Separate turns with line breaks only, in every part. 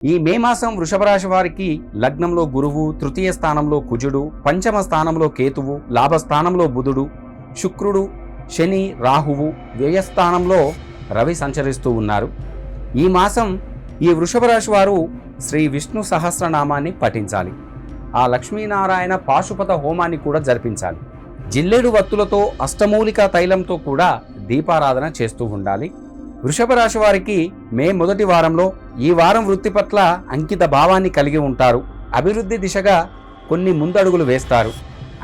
ఈ మే మాసం వృషభ రాశి వారికి లగ్నంలో గురువు, తృతీయ స్థానంలో కుజుడు, పంచమ స్థానంలో కేతువు, లాభస్థానంలో బుధుడు, శుక్రుడు, శని, రాహువు, వ్యయస్థానంలో రవి సంచరిస్తూ ఉన్నారు. ఈ మాసం ఈ వృషభ రాశి వారు శ్రీ విష్ణు సహస్రనామాన్ని పఠించాలి. ఆ లక్ష్మీనారాయణ పాశుపత హోమాన్ని కూడా జరిపించాలి. జిల్లేడు వత్తులతో అష్టమూలికా తైలంతో కూడా దీపారాధన చేస్తూ ఉండాలి. వృషభ రాశి వారికి మే మొదటి వారంలో ఈ వారం వృత్తి పట్ల అంకిత భావాన్ని కలిగి ఉంటారు. అభివృద్ధి దిశగా కొన్ని ముందడుగులు వేస్తారు.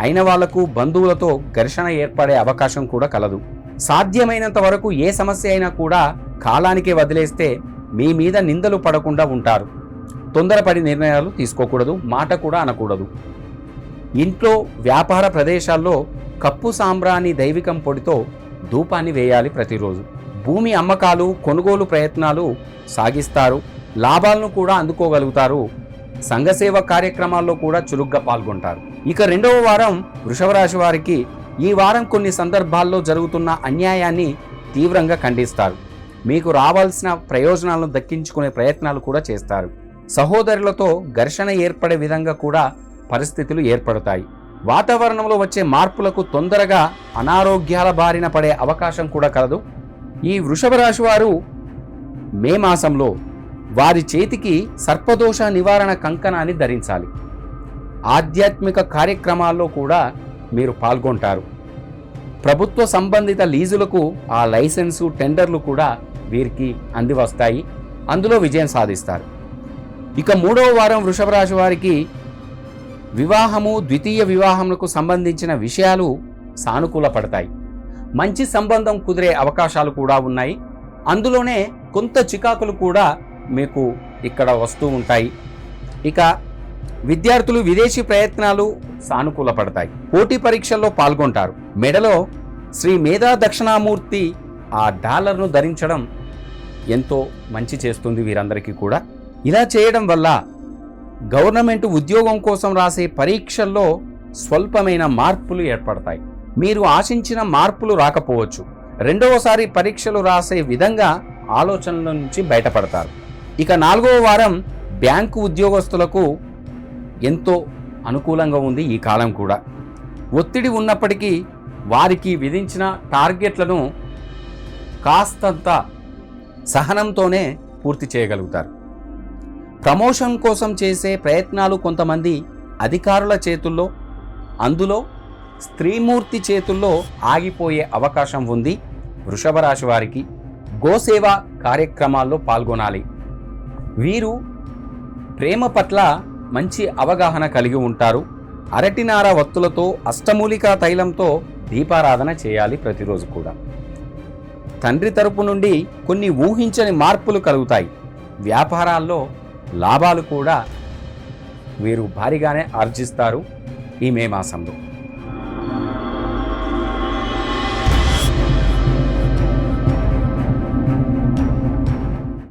అయిన వాళ్లకు బంధువులతో ఘర్షణ ఏర్పడే అవకాశం కూడా కలదు. సాధ్యమైనంత వరకు ఏ సమస్య అయినా కూడా కాలానికే వదిలేస్తే మీ మీద నిందలు పడకుండా ఉంటారు. తొందరపడి నిర్ణయాలు తీసుకోకూడదు, మాట కూడా అనకూడదు. ఇంట్లో వ్యాపార ప్రదేశాల్లో కప్పు సాంబ్రాణి దైవికం పొడితో ధూపాన్ని వేయాలి ప్రతిరోజు. భూమి అమ్మకాలు, కొనుగోలు ప్రయత్నాలు సాగిస్తారు. లాభాలను కూడా అందుకోగలుగుతారు. సంఘసేవ కార్యక్రమాల్లో కూడా చురుగ్గా పాల్గొంటారు. ఇక రెండవ వారం వృషభ రాశి వారికి ఈ వారం కొన్ని సందర్భాల్లో జరుగుతున్న అన్యాయాన్ని తీవ్రంగా ఖండిస్తారు. మీకు రావాల్సిన ప్రయోజనాలను దక్కించుకునే ప్రయత్నాలు కూడా చేస్తారు. సహోదరులతో ఘర్షణ ఏర్పడే విధంగా కూడా పరిస్థితులు ఏర్పడతాయి. వాతావరణంలో వచ్చే మార్పులకు తొందరగా అనారోగ్యాల బారిన పడే అవకాశం కూడా కలదు. ఈ వృషభ రాశి వారు మే మాసంలో వారి చేతికి సర్పదోష నివారణ కంకణాన్ని ధరించాలి. ఆధ్యాత్మిక కార్యక్రమాల్లో కూడా మీరు పాల్గొంటారు. ప్రభుత్వ సంబంధిత లీజులకు ఆ లైసెన్సు, టెండర్లు కూడా వీరికి అంది వస్తాయి. అందులో విజయం సాధిస్తారు. ఇక మూడవ వారం వృషభ రాశి వారికి వివాహము, ద్వితీయ వివాహములకు సంబంధించిన విషయాలు సానుకూల పడతాయి. మంచి సంబంధం కుదిరే అవకాశాలు కూడా ఉన్నాయి. అందులోనే కొంత చికాకులు కూడా మీకు ఇక్కడ వస్తూ ఉంటాయి. ఇక విద్యార్థులు విదేశీ ప్రయత్నాలు సానుకూల పడతాయి. పోటీ పరీక్షల్లో పాల్గొంటారు. మెడలో శ్రీ మేధా దక్షిణామూర్తి ఆ డాలర్ను ధరించడం ఎంతో మంచి చేస్తుంది వీరందరికీ కూడా. ఇలా చేయడం వల్ల గవర్నమెంట్ ఉద్యోగం కోసం రాసే పరీక్షల్లో స్వల్పమైన మార్పులు ఏర్పడతాయి. మీరు ఆశించిన మార్పులు రాకపోవచ్చు. రెండవసారి పరీక్షలు రాసే విధంగా ఆలోచనల నుంచి బయటపడతారు. ఇక నాలుగవ వారం బ్యాంకు ఉద్యోగస్తులకు ఎంతో అనుకూలంగా ఉంది. ఈ కాలం కూడా ఒత్తిడి ఉన్నప్పటికీ వారికి విధించిన టార్గెట్లను కాస్తంత సహనంతోనే పూర్తి చేయగలుగుతారు. ప్రమోషన్ కోసం చేసే ప్రయత్నాలు కొంతమంది అధికారుల చేతుల్లో, అందులో స్త్రీమూర్తి చేతుల్లో ఆగిపోయే అవకాశం ఉంది. వృషభ రాశి వారికి గోసేవ కార్యక్రమాల్లో పాల్గొనాలి. వీరు ప్రేమ పట్ల మంచి అవగాహన కలిగి ఉంటారు. అరటినార వత్తులతో అష్టమూలికా తైలంతో దీపారాధన చేయాలి ప్రతిరోజు కూడా. తండ్రి తరపు నుండి కొన్ని ఊహించని మార్పులు కలుగుతాయి. వ్యాపారాల్లో లాభాలు కూడా వీరు భారీగానే ఆర్జిస్తారు ఈ మే మాసంలో.